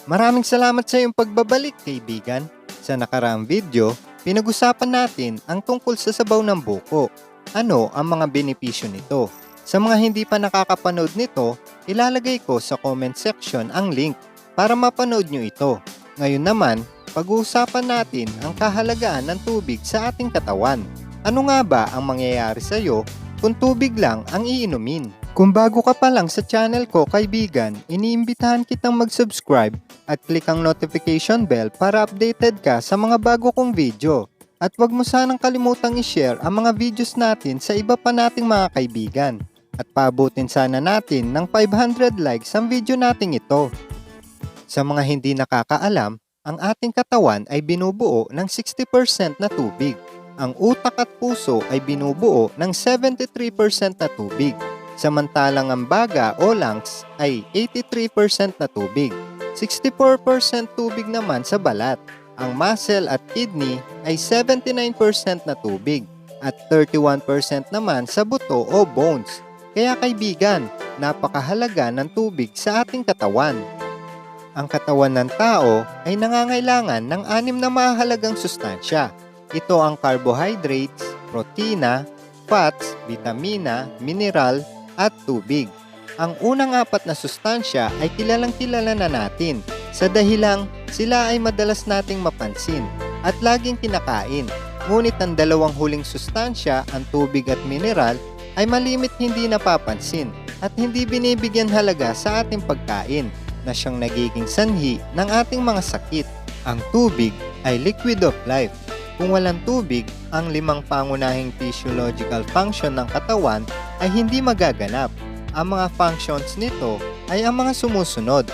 Maraming salamat sa iyong pagbabalik, kaibigan. Sa nakaraang video, pinag-usapan natin ang tungkol sa sabaw ng buko. Ano ang mga benepisyo nito? Sa mga hindi pa nakakapanood nito, ilalagay ko sa comment section ang link para mapanood nyo ito. Ngayon naman, pag-uusapan natin ang kahalagaan ng tubig sa ating katawan. Ano nga ba ang mangyayari sa iyo kung tubig lang ang iinumin? Kung bago ka pa lang sa channel ko, kaibigan, iniimbitahan kitang mag-subscribe at click ang notification bell para updated ka sa mga bago kong video. At huwag mo sanang kalimutang i-share ang mga videos natin sa iba pa nating mga kaibigan. At paabutin sana natin ng 500 likes ang video nating ito. Sa mga hindi nakakaalam, ang ating katawan ay binubuo ng 60% na tubig. Ang utak at puso ay binubuo ng 73% na tubig. Samantalang ang baga o lungs ay 83% na tubig. 64% tubig naman sa balat. Ang muscle at kidney ay 79% na tubig at 31% naman sa buto o bones. Kaya kaibigan, napakahalaga ng tubig sa ating katawan. Ang katawan ng tao ay nangangailangan ng 6 na mahalagang sustansya. Ito ang carbohydrates, protina, fats, vitamina, mineral, at tubig. Ang unang 4 na sustansya ay kilalang-kilala na natin sa dahilang sila ay madalas nating mapansin at laging kinakain. Ngunit ang dalawang huling sustansya, ang tubig at mineral, ay malimit hindi napapansin at hindi binibigyan halaga sa ating pagkain na siyang nagiging sanhi ng ating mga sakit. Ang tubig ay liquid of life. Kung walang tubig, ang 5 pangunahing physiological function ng katawan ay hindi magaganap. Ang mga functions nito ay ang mga sumusunod.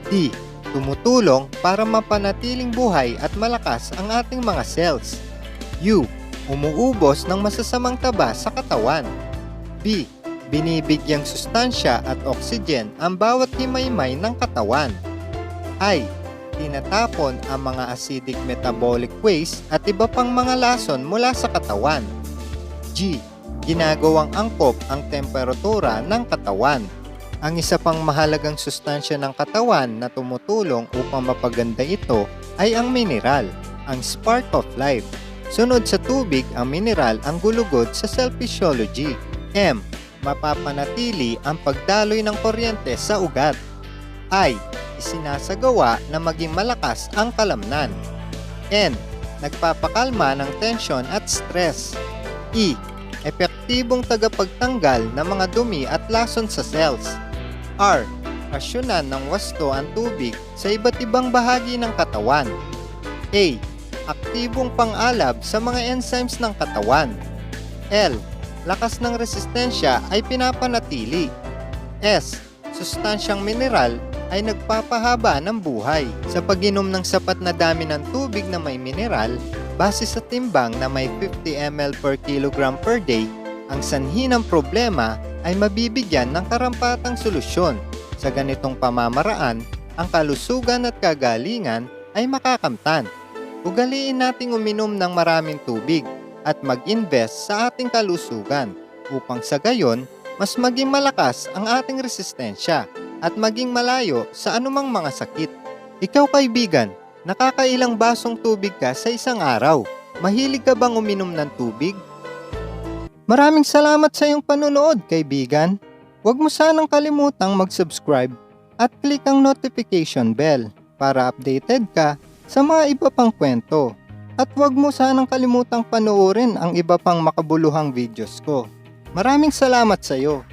D. Tumutulong para mapanatiling buhay at malakas ang ating mga cells. U. Umuubos ng masasamang taba sa katawan. B. Binibigyang sustansya at oxygen ang bawat himay-himay ng katawan. I. Tinatapon ang mga acidic metabolic waste at iba pang mga lason mula sa katawan. G. Ginagawang angkop ang temperatura ng katawan. Ang isa pang mahalagang sustansya ng katawan na tumutulong upang mapaganda ito ay ang mineral, ang spark of life. Sunod sa tubig, ang mineral ang gulugod sa cell physiology. M. Mapapanatili ang pagdaloy ng kuryente sa ugat. I. Isinasagawa na maging malakas ang kalamnan. N. Nagpapakalma ng tensyon at stress. E. Epektibong tagapagtanggal ng mga dumi at lason sa cells. R. Kasyonan ng wasto ang tubig sa iba't ibang bahagi ng katawan. A. Aktibong pang-alab sa mga enzymes ng katawan. L. Lakas ng resistensya ay pinapanatili. S. Sustansyang mineral ay nagpapahaba ng buhay. Sa pag-inom ng sapat na dami ng tubig na may mineral, base sa timbang na may 50 ml per kilogram per day, ang sanhi ng problema ay mabibigyan ng karampatang solusyon. Sa ganitong pamamaraan, ang kalusugan at kagalingan ay makakamtan. Ugaliin nating uminom ng maraming tubig at mag-invest sa ating kalusugan upang sa gayon, mas maging malakas ang ating resistensya at maging malayo sa anumang mga sakit. Ikaw kaibigan, nakakailang basong tubig ka sa isang araw? Mahilig ka bang uminom ng tubig? Maraming salamat sa iyong panonood, kaibigan. Huwag mo sanang kalimutang mag-subscribe at click ang notification bell para updated ka sa mga iba pang kwento. At huwag mo sanang kalimutang panoorin ang iba pang makabuluhang videos ko. Maraming salamat sa iyo.